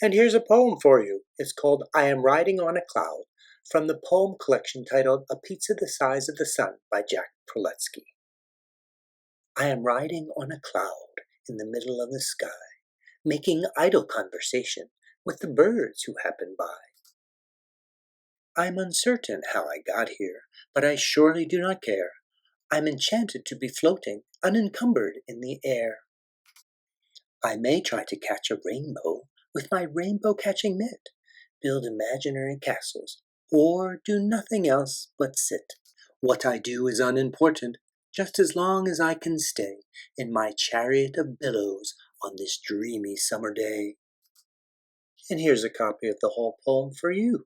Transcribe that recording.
And here's a poem for you. It's called I Am Riding on a Cloud, from the poem collection titled A Pizza the Size of the Sun by Jack Proletsky. I am riding on a cloud in the middle of the sky, making idle conversation with the birds who happen by. I'm uncertain how I got here, but I surely do not care. I'm enchanted to be floating, unencumbered in the air. I may try to catch a rainbow with my rainbow-catching mitt, build imaginary castles, or do nothing else but sit. What I do is unimportant, just as long as I can stay in my chariot of billows on this dreamy summer day. And here's a copy of the whole poem for you.